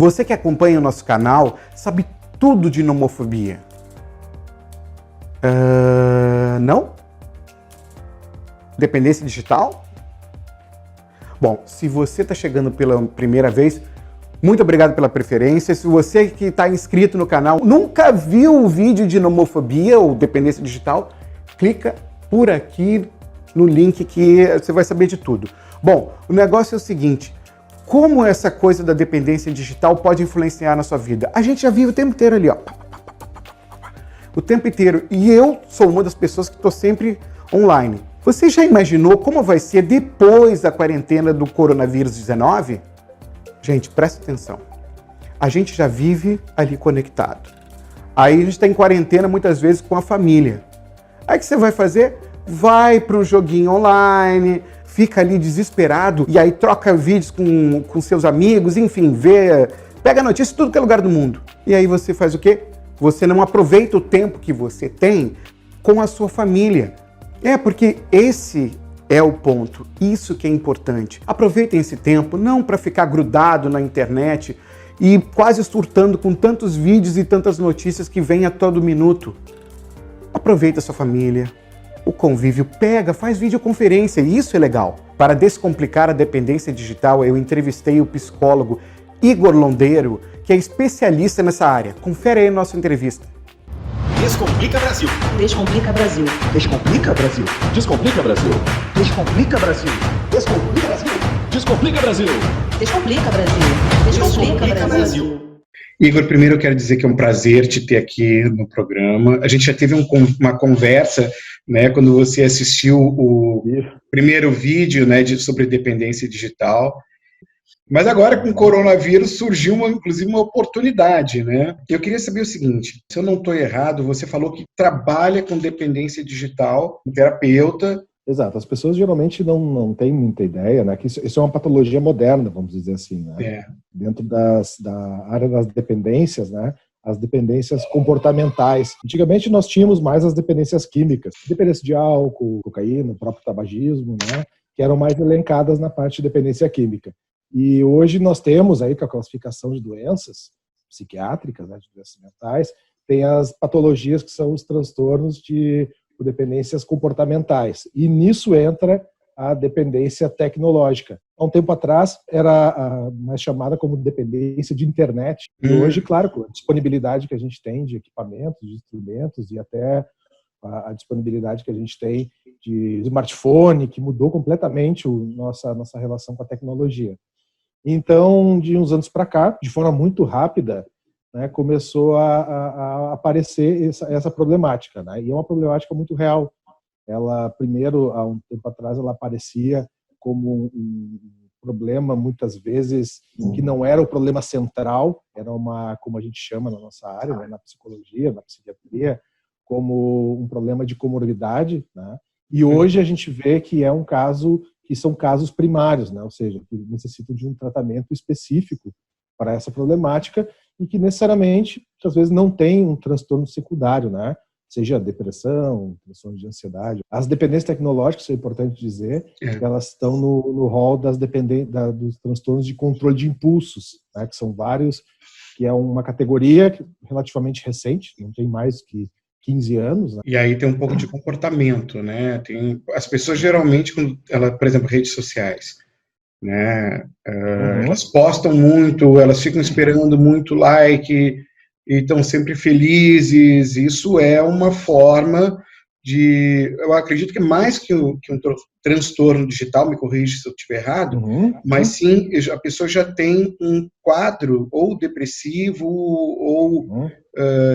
Você que acompanha o nosso canal sabe tudo de nomofobia. Não? Dependência digital? Bom, se você está chegando pela primeira vez, muito obrigado pela preferência. Se você que está inscrito no canal nunca viu o vídeo de nomofobia ou dependência digital, clica por aqui no link que você vai saber de tudo. Bom, o negócio é o seguinte, como essa coisa da dependência digital pode influenciar na sua vida? A gente já vive o tempo inteiro ali, ó. O tempo inteiro. E eu sou uma das pessoas que estou sempre online. Você já imaginou como vai ser depois da quarentena do coronavírus 19? Gente, presta atenção. A gente já vive ali conectado. Aí a gente está em quarentena muitas vezes com a família. Aí o que você vai fazer? Vai para um joguinho online, fica ali desesperado e aí troca vídeos com seus amigos, enfim, pega notícia em tudo que é lugar do mundo. E aí você faz o quê? Você não aproveita o tempo que você tem com a sua família. Porque esse é o ponto, isso que é importante. Aproveitem esse tempo, não para ficar grudado na internet e quase surtando com tantos vídeos e tantas notícias que vêm a todo minuto. Aproveita a sua família, o convívio, faz videoconferência, e isso é legal. Para descomplicar a dependência digital, eu entrevistei o psicólogo Igor Londeiro, que é especialista nessa área. Confere aí a nossa entrevista. Descomplica Brasil. Descomplica Brasil. Descomplica Brasil. Descomplica Brasil. Descomplica Brasil. Descomplica Brasil. Descomplica Brasil. Descomplica Brasil. Descomplica Brasil. Igor, primeiro eu quero dizer que é um prazer te ter aqui no programa. A gente já teve uma conversa, né, quando você assistiu o primeiro vídeo, né, sobre dependência digital. Mas agora, com o coronavírus, surgiu, inclusive, uma oportunidade, né? Eu queria saber o seguinte, se eu não estou errado, você falou que trabalha com dependência digital, um terapeuta. Exato, as pessoas geralmente não têm muita ideia, né? Que isso é uma patologia moderna, vamos dizer assim, né? Dentro da área das dependências, né? As dependências comportamentais. Antigamente nós tínhamos mais as dependências químicas, dependência de álcool, cocaína, o próprio tabagismo, né? Que eram mais elencadas na parte de dependência química. E hoje nós temos aí, com a classificação de doenças psiquiátricas, né, de doenças mentais, tem as patologias que são os transtornos por dependências comportamentais. E nisso entra a dependência tecnológica. Há um tempo atrás era mais chamada como dependência de internet. E hoje, claro, com a disponibilidade que a gente tem de equipamentos, de instrumentos e até a disponibilidade que a gente tem de smartphone, que mudou completamente nossa relação com a tecnologia. Então, de uns anos para cá, de forma muito rápida, né, começou a aparecer essa problemática, né? E é uma problemática muito real. Ela, primeiro, há um tempo atrás, ela aparecia como um problema, muitas vezes, que não era o problema central, era como a gente chama na nossa área, né, na psicologia, na psiquiatria, como um problema de comorbidade, né? E hoje a gente vê que são casos primários, né? Ou seja, que necessitam de um tratamento específico para essa problemática e que necessariamente, às vezes, não tem um transtorno secundário, né? Seja depressão, transtorno de ansiedade. As dependências tecnológicas, isso é importante dizer, elas estão no rol dos transtornos de controle de impulsos, né? Que são vários, que é uma categoria relativamente recente, não tem mais que 15 anos. Né? E aí tem um pouco de comportamento, né? As pessoas geralmente, por exemplo, redes sociais, né? Elas postam muito, elas ficam esperando muito like e estão sempre felizes. Isso é uma forma eu acredito que mais que um transtorno digital, me corrija se eu estiver errado, mas sim, a pessoa já tem um quadro ou depressivo ou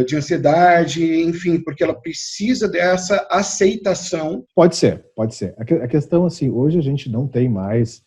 de ansiedade, enfim, porque ela precisa dessa aceitação. Pode ser. A questão, assim, hoje a gente não tem mais,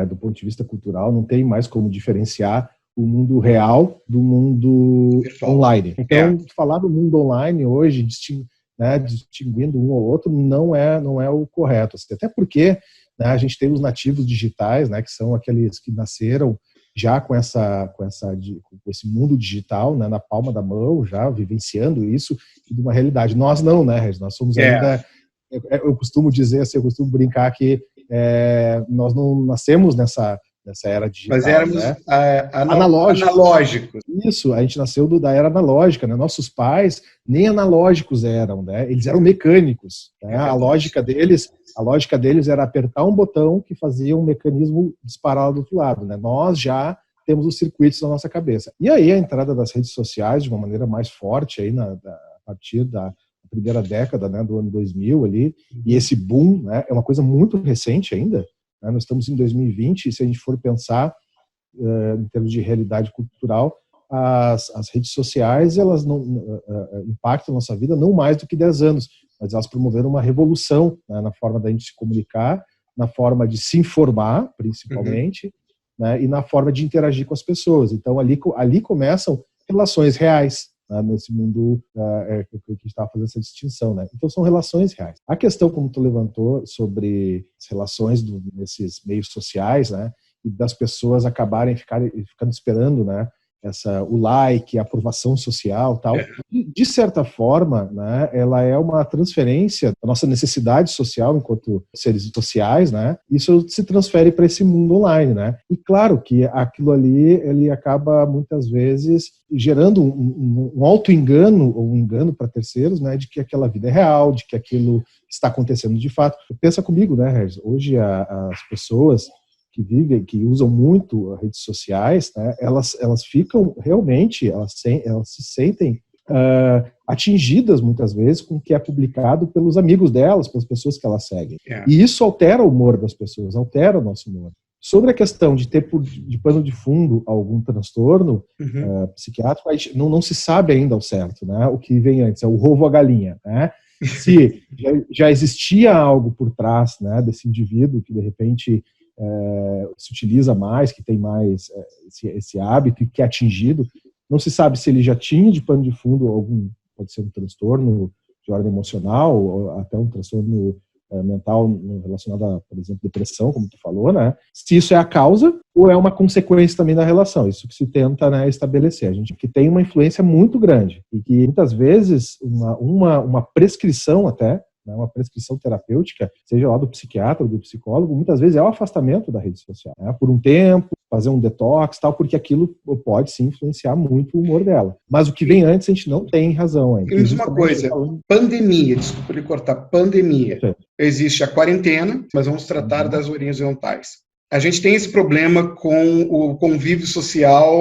do ponto de vista cultural, não tem mais como diferenciar o mundo real do mundo online. Então, falar do mundo online hoje, distinguindo um ou outro, não é o correto. Assim, até porque, né, a gente tem os nativos digitais, né, que são aqueles que nasceram já com esse mundo digital, né, na palma da mão, já vivenciando isso de uma realidade. Nós não, né, Regis? Nós somos ainda... Eu costumo dizer, assim, eu costumo brincar que nós não nascemos nessa era digital. Mas éramos né? analógicos. Isso, a gente nasceu da era analógica, né? Nossos pais nem analógicos eram, né? Eles eram mecânicos. Né? A lógica deles era apertar um botão que fazia um mecanismo disparar do outro lado, né? Nós já temos os circuitos na nossa cabeça. E aí a entrada das redes sociais de uma maneira mais forte aí a partir da primeira década, né, do ano 2000 ali, e esse boom, né, é uma coisa muito recente ainda, né? Nós estamos em 2020 e se a gente for pensar em termos de realidade cultural, as redes sociais, elas não impactam a nossa vida não mais do que 10 anos, mas elas promoveram uma revolução, né, na forma da gente se comunicar, na forma de se informar, principalmente, né, e na forma de interagir com as pessoas. Então, ali começam relações reais, né, nesse mundo que a gente estava fazendo essa distinção. Né? Então, são relações reais. A questão, como tu levantou, sobre as relações nesses meios sociais, né, e das pessoas acabarem ficando esperando, né, o like, a aprovação social, tal. De certa forma, né, ela é uma transferência da nossa necessidade social enquanto seres sociais, né? Isso se transfere para esse mundo online, né? E claro que aquilo ali ele acaba muitas vezes gerando um auto-engano ou um engano para terceiros, né, de que aquela vida é real, de que aquilo está acontecendo de fato. Pensa comigo, né, Regis? Hoje as pessoas que usam muito as redes sociais, né, elas ficam realmente, elas se sentem atingidas muitas vezes com o que é publicado pelos amigos delas, pelas pessoas que elas seguem. E isso altera o humor das pessoas, altera o nosso humor. Sobre a questão de ter de pano de fundo algum transtorno psiquiátrico, a gente não se sabe ainda ao certo, né? O que vem antes é o ovo ou a galinha, né? Se já existia algo por trás, né, desse indivíduo que de repente se utiliza mais, que tem mais esse hábito e que é atingido, não se sabe se ele já tinha de pano de fundo pode ser um transtorno de ordem emocional, ou até um transtorno mental relacionado a, por exemplo, depressão, como tu falou, né? Se isso é a causa ou é uma consequência também da relação, isso que se tenta, né, estabelecer. A gente que tem uma influência muito grande e que muitas vezes uma prescrição até, uma prescrição terapêutica, seja lá do psiquiatra ou do psicólogo, muitas vezes é o afastamento da rede social, né? Por um tempo, fazer um detox, tal, porque aquilo pode sim influenciar muito o humor dela. Mas o que vem antes a gente não tem razão ainda. E uma coisa, pandemia, desculpa lhe cortar, pandemia. Sim. Existe a quarentena, mas vamos tratar das horizontais. A gente tem esse problema com o convívio social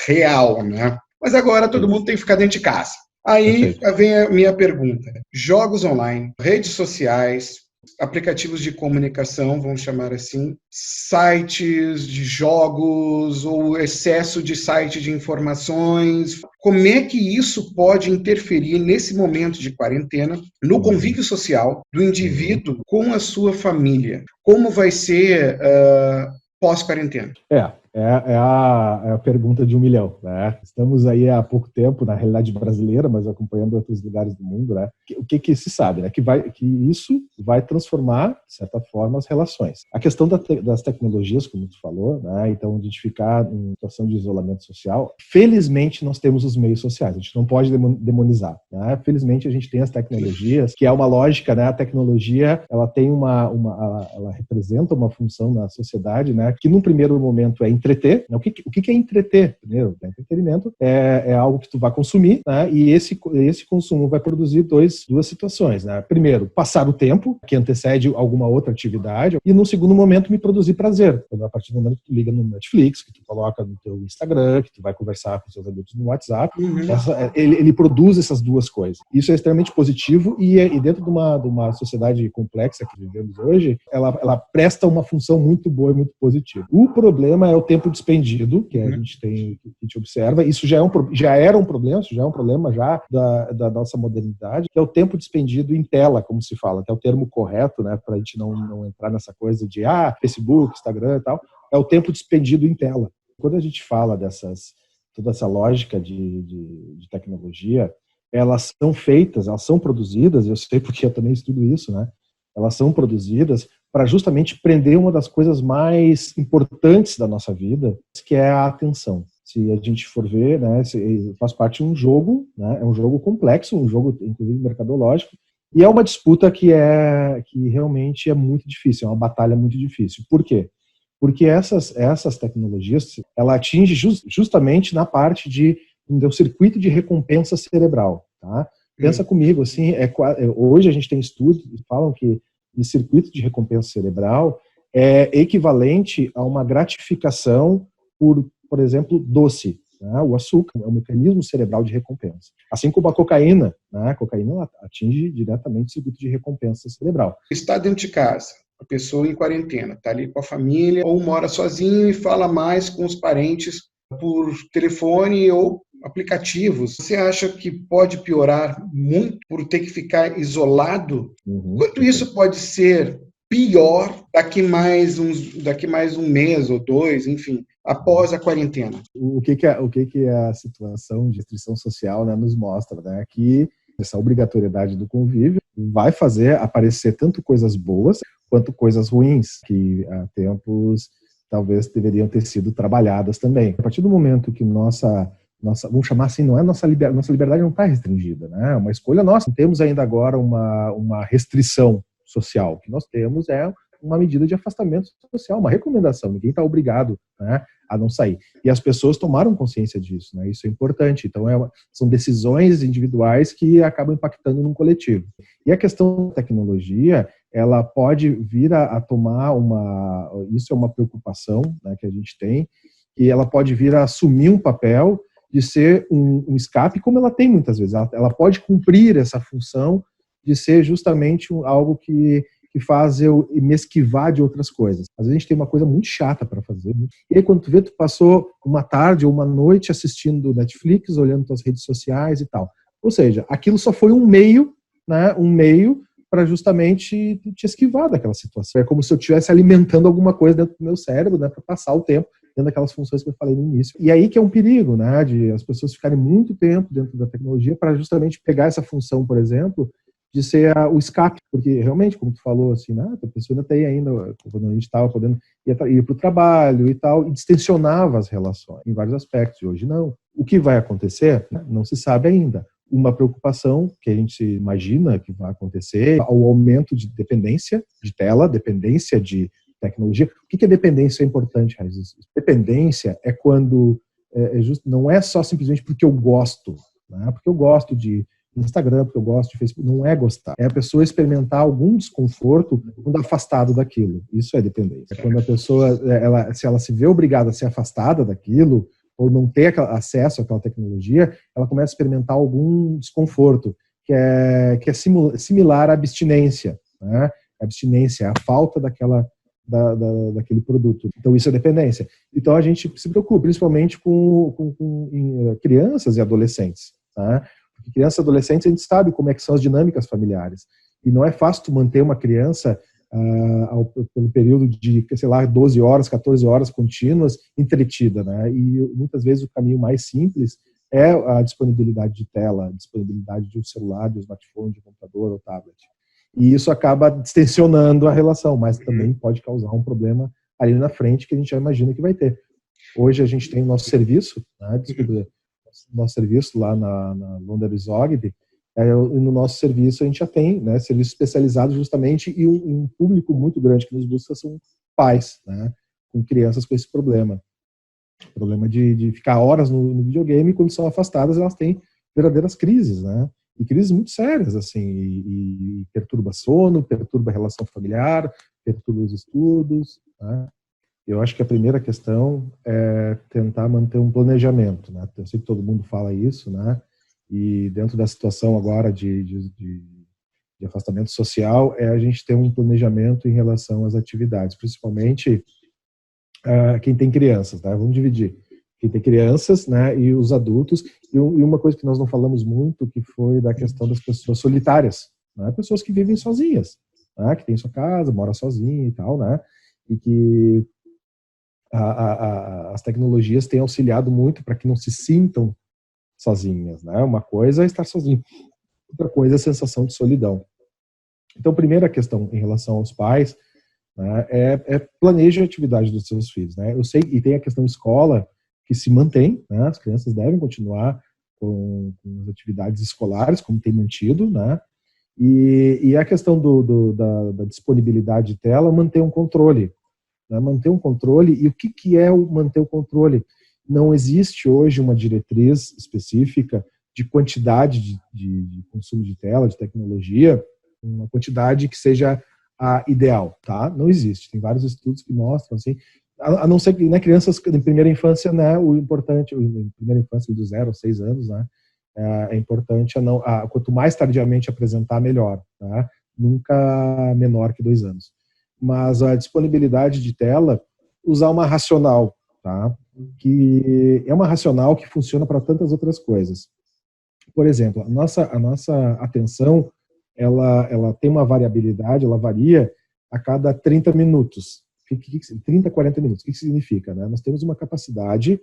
real, né? Mas agora todo mundo tem que ficar dentro de casa. Aí vem a minha pergunta. Jogos online, redes sociais, aplicativos de comunicação, vamos chamar assim, sites de jogos ou excesso de site de informações. Como é que isso pode interferir nesse momento de quarentena no convívio social do indivíduo com a sua família? Como vai ser pós-quarentena? É a pergunta de 1 milhão, né? Estamos aí há pouco tempo na realidade brasileira, mas acompanhando outros lugares do mundo, né? O que se sabe, né? Que isso vai transformar, de certa forma, as relações. A questão das tecnologias, como tu falou, né? Então, a gente ficar em situação de isolamento social, felizmente nós temos os meios sociais, a gente não pode demonizar, né? Felizmente a gente tem as tecnologias, que é uma lógica, né? A tecnologia, ela tem ela representa uma função na sociedade, né? Que num primeiro momento é entreter, né? O que é entreter? Primeiro, entretenimento é algo que tu vai consumir, né? E esse consumo vai produzir duas situações, né? Primeiro, passar o tempo, que antecede alguma outra atividade, e num segundo momento me produzir prazer. Então, a partir do momento que tu liga no Netflix, que tu coloca no teu Instagram, que tu vai conversar com seus amigos no WhatsApp, ele produz essas duas coisas. Isso é extremamente positivo e dentro de uma sociedade complexa que vivemos hoje, ela presta uma função muito boa e muito positiva. O problema é o tempo despendido, que a gente observa. Isso já era um problema, isso já é um problema já da nossa modernidade, que é o tempo despendido em tela, como se fala, que é o termo correto, né, para a gente não entrar nessa coisa de Facebook, Instagram e tal, é o tempo despendido em tela. Quando a gente fala toda essa lógica de tecnologia, elas são feitas, elas são produzidas, eu sei porque eu também estudo isso, né, elas são produzidas para justamente prender uma das coisas mais importantes da nossa vida, que é a atenção. Se a gente for ver, né, faz parte de um jogo, né, é um jogo complexo, um jogo inclusive mercadológico, e é uma disputa que realmente é muito difícil, é uma batalha muito difícil. Por quê? Porque essas tecnologias, ela atinge justamente na parte do circuito de recompensa cerebral, tá? Pensa comigo, assim, hoje a gente tem estudos que falam que o circuito de recompensa cerebral é equivalente a uma gratificação por exemplo, doce. Né? O açúcar é um mecanismo cerebral de recompensa. Assim como a cocaína, né? A cocaína ela atinge diretamente o circuito de recompensa cerebral. Está dentro de casa, a pessoa em quarentena, está ali com a família, ou mora sozinho e fala mais com os parentes por telefone ou aplicativos. Você acha que pode piorar muito por ter que ficar isolado? Quanto isso pode ser pior daqui mais um mês ou dois, enfim, após a quarentena? O que a situação de restrição social, né, nos mostra, né, que essa obrigatoriedade do convívio vai fazer aparecer tanto coisas boas quanto coisas ruins, que há tempos talvez deveriam ter sido trabalhadas também. A partir do momento que nossa vamos chamar assim, não é nossa liberdade não está restringida, né? É uma escolha nossa. Não temos ainda agora uma restrição social. O que nós temos é uma medida de afastamento social, uma recomendação. Ninguém está obrigado, né, a não sair. E as pessoas tomaram consciência disso, né? Isso é importante. Então, são decisões individuais que acabam impactando num coletivo. E a questão da tecnologia, ela pode vir a tomar isso é uma preocupação, né, que a gente tem, e ela pode vir a assumir um papel de ser um escape, como ela tem muitas vezes. Ela pode cumprir essa função de ser justamente algo que faz eu me esquivar de outras coisas. Às vezes a gente tem uma coisa muito chata para fazer, né? E aí quando tu vê, tu passou uma tarde ou uma noite assistindo Netflix, olhando tuas redes sociais e tal. Ou seja, aquilo só foi um meio, né? Um meio para justamente te esquivar daquela situação. É como se eu estivesse alimentando alguma coisa dentro do meu cérebro, né? Para passar o tempo dentro daquelas funções que eu falei no início. E aí que é um perigo, né? De as pessoas ficarem muito tempo dentro da tecnologia para justamente pegar essa função, por exemplo, de ser o escape, porque realmente, como tu falou, assim, né, a pessoa ainda tem ainda, quando a gente estava podendo ir para o trabalho e tal, e distensionava as relações em vários aspectos, e hoje não. O que vai acontecer, não se sabe ainda. Uma preocupação que a gente imagina que vai acontecer, o aumento de dependência de tela, dependência de tecnologia. O que é dependência? É importante, Raiz. Dependência é quando, não é só simplesmente porque eu gosto, né, porque eu gosto de Instagram, porque eu gosto de Facebook, não é gostar. É a pessoa experimentar algum desconforto quando afastado daquilo. Isso é dependência. É quando a pessoa, se ela se vê obrigada a ser afastada daquilo, ou não ter acesso àquela tecnologia, ela começa a experimentar algum desconforto, que é similar à abstinência, né? A abstinência é a falta daquele produto. Então isso é dependência. Então a gente se preocupa, principalmente com crianças e adolescentes, tá? Porque crianças e adolescentes, a gente sabe como é que são as dinâmicas familiares. E não é fácil tu manter uma criança pelo período de, sei lá, 12 horas, 14 horas contínuas, entretida, né? E muitas vezes o caminho mais simples é a disponibilidade de tela, a disponibilidade de um celular, de um smartphone, de um computador ou tablet. E isso acaba distensionando a relação, mas também pode causar um problema ali na frente que a gente já imagina que vai ter. Hoje a gente tem o nosso serviço, né? Nosso serviço lá na Londres Ogden, no nosso serviço a gente já tem, né, serviço especializado justamente, e um público muito grande que nos busca são pais, né, com crianças com esse problema de ficar horas no videogame, e quando são afastadas elas têm verdadeiras crises, né, e crises muito sérias, assim, e perturba sono, perturba a relação familiar, perturba os estudos, né. Eu acho que a primeira questão é tentar manter um planejamento, né? Eu sei que todo mundo fala isso, né? E dentro da situação agora de afastamento social, a gente ter um planejamento em relação às atividades, principalmente quem tem crianças, tá? Vamos dividir. Quem tem crianças, né? E os adultos. E uma coisa que nós não falamos muito, que foi da questão das pessoas solitárias, né? Pessoas que vivem sozinhas, né? Que tem sua casa, mora sozinha e tal, né? E que as tecnologias têm auxiliado muito para que não se sintam sozinhas, né? Uma coisa é estar sozinho, outra coisa é a sensação de solidão. Então, primeira questão em relação aos pais, né, planeje a atividade dos seus filhos, né? Eu sei, e tem a questão escola que se mantém, né? As crianças devem continuar com as atividades escolares, como tem mantido, né? E a questão da disponibilidade de tela, manter um controle. né? Manter um controle. E o que é o manter o controle? Não existe hoje uma diretriz específica de quantidade de consumo de tela, de tecnologia, uma quantidade que seja a ideal, tá? Não existe. Tem vários estudos que mostram, assim, a não ser que, né, crianças em primeira infância, né, o importante, em primeira infância, do 0 aos 6 anos, né, é importante quanto mais tardiamente apresentar, melhor, tá? Nunca menor que 2 anos. Mas a disponibilidade de tela, usar uma racional, tá? Que é uma racional que funciona para tantas outras coisas. Por exemplo, a nossa atenção, ela tem uma variabilidade, ela varia a cada 30 minutos. 30, 40 minutos. O que significa? Né? Nós temos uma capacidade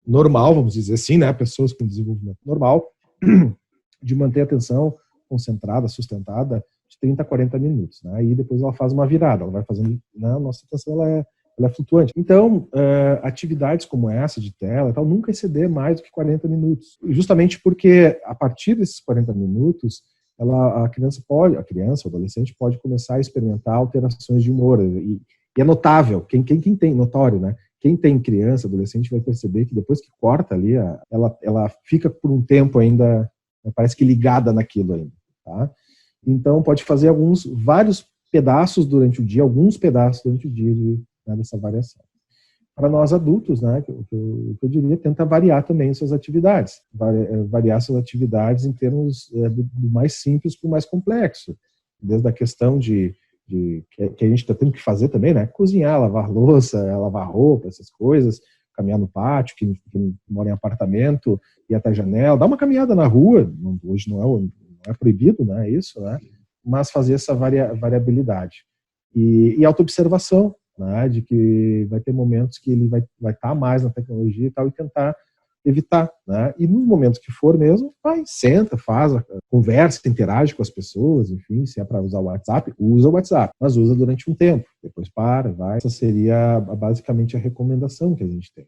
normal, vamos dizer assim, né? Pessoas com desenvolvimento normal, de manter a atenção concentrada, sustentada, de 30 a 40 minutos. Né? E depois ela faz uma virada, ela vai fazendo, né? A nossa atenção ela é flutuante. Então, atividades como essa de tela e tal, nunca exceder mais do que 40 minutos. Justamente porque, a partir desses 40 minutos, a criança, o adolescente pode começar a experimentar alterações de humor. E é notável, quem tem, notório, né? Quem tem criança, adolescente, vai perceber que depois que corta ali, ela fica por um tempo ainda, parece que ligada naquilo ainda, tá? Então, pode fazer vários pedaços durante o dia, alguns pedaços durante o dia dessa variação. Para nós adultos, né, eu diria, tenta variar também suas atividades, variar suas atividades em termos do mais simples para o mais complexo, desde a questão que a gente está tendo que fazer também, né, cozinhar, lavar louça, lavar roupa, essas coisas, caminhar no pátio, quem mora em apartamento, ir até a janela, dar uma caminhada na rua, hoje não é proibido, né, isso, né, mas fazer essa variabilidade. E autoobservação, né, de que vai ter momentos que ele vai estar mais na tecnologia e tal, e tentar evitar, né, e nos momentos que for mesmo, senta, conversa, interage com as pessoas, enfim, se é para usar o WhatsApp, usa o WhatsApp, mas usa durante um tempo, depois vai. Essa seria basicamente a recomendação que a gente tem.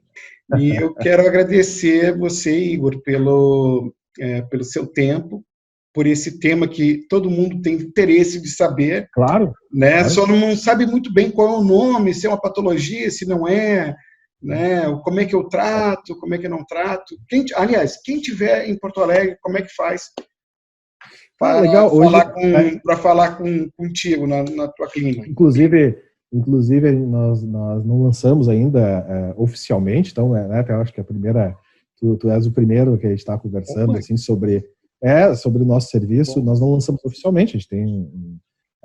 E eu quero agradecer você, Igor, pelo seu tempo, por esse tema que todo mundo tem interesse de saber. Claro. Né? Claro. Só não sabe muito bem qual é o nome, se é uma patologia, se não é, né? Como é que eu trato, como é que eu não trato. Quem tiver em Porto Alegre, como é que faz para falar contigo na tua clínica? Inclusive nós não lançamos ainda oficialmente, então, né, eu acho que tu és o primeiro que a gente está conversando assim, sobre o nosso serviço. Nós não lançamos oficialmente, a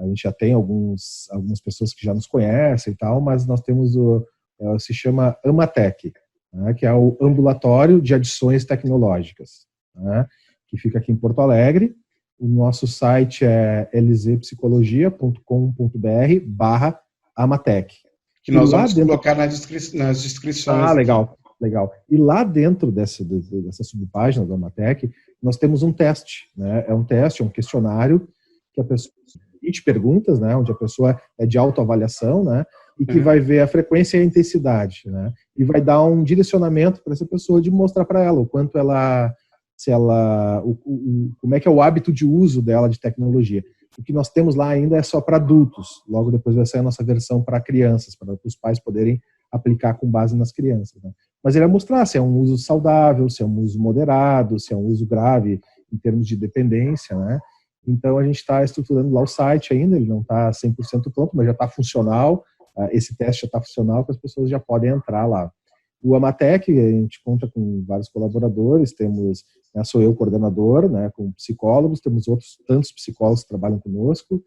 gente já tem algumas pessoas que já nos conhecem e tal, mas nós temos se chama Amatec, né, que é o Ambulatório de Adições Tecnológicas, né, que fica aqui em Porto Alegre. O nosso site é lzpsicologia.com.br/Amatec. Que nós vamos colocar nas descrições. Legal. E lá dentro dessa subpágina do Amatec, nós temos um teste, né? É um questionário que a pessoa 20 perguntas, né? Onde a pessoa é de autoavaliação, né? E que vai ver a frequência e a intensidade, né? E vai dar um direcionamento para essa pessoa de mostrar para ela o quanto como é que é o hábito de uso dela de tecnologia. O que nós temos lá ainda é só para adultos. Logo depois vai sair a nossa versão para crianças, para os pais poderem aplicar com base nas crianças, né? Mas ele vai mostrar se é um uso saudável, se é um uso moderado, se é um uso grave em termos de dependência, né? Então a gente está estruturando lá o site ainda, ele não está 100% pronto, mas já está funcional, esse teste já está funcional, que as pessoas já podem entrar lá. O Amatec, a gente conta com vários colaboradores, sou eu coordenador, né, com psicólogos, temos outros tantos psicólogos que trabalham conosco,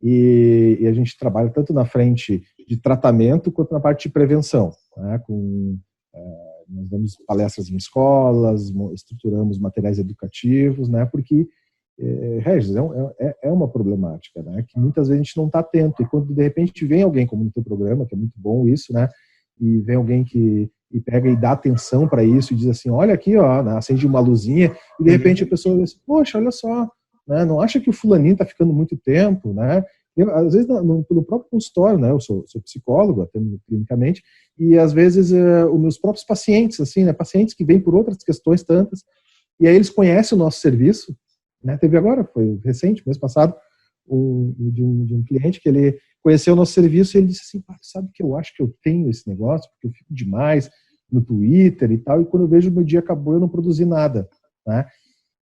e a gente trabalha tanto na frente de tratamento quanto na parte de prevenção, né, nós damos palestras em escolas, estruturamos materiais educativos, né, porque, Regis, é uma problemática, né, que muitas vezes a gente não está atento, e quando de repente vem alguém, como no teu programa, que é muito bom isso, né, e vem alguém que pega e dá atenção para isso e diz assim, olha aqui, ó, né, acende uma luzinha, e de repente a pessoa diz, poxa, olha só, né, não acha que o fulaninho está ficando muito tempo, né? Às vezes pelo próprio consultório, né, eu sou psicólogo, atendo clinicamente, e às vezes os meus próprios pacientes, assim, né, pacientes que vêm por outras questões tantas, e aí eles conhecem o nosso serviço, né? Teve agora, foi recente, mês passado, de um cliente que ele conheceu o nosso serviço e ele disse assim, sabe que eu acho que eu tenho esse negócio, porque eu fico demais no Twitter e tal, e quando eu vejo o meu dia acabou, eu não produzi nada, né?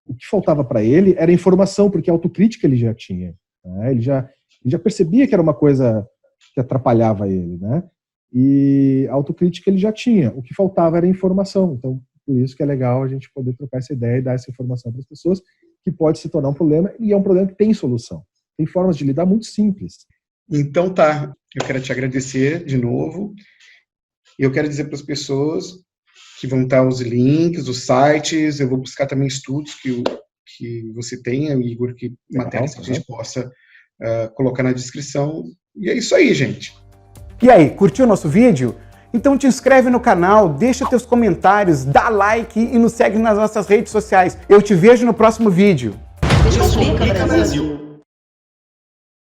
O que faltava para ele era informação, porque a autocrítica ele já tinha, né? Ele já percebia que era uma coisa que atrapalhava ele, né? E a autocrítica ele já tinha, o que faltava era informação. Então, por isso que é legal a gente poder trocar essa ideia e dar essa informação para as pessoas, que pode se tornar um problema, e é um problema que tem solução. Tem formas de lidar muito simples. Então tá, eu quero te agradecer de novo. Eu quero dizer para as pessoas que vão estar os links, os sites, eu vou buscar também estudos que você tenha, Igor, que matérias que a gente possa colocar na descrição. E é isso aí, gente. E aí, curtiu o nosso vídeo? Então te inscreve no canal, deixa teus comentários, dá like e nos segue nas nossas redes sociais. Eu te vejo no próximo vídeo. Descomplica Brasil.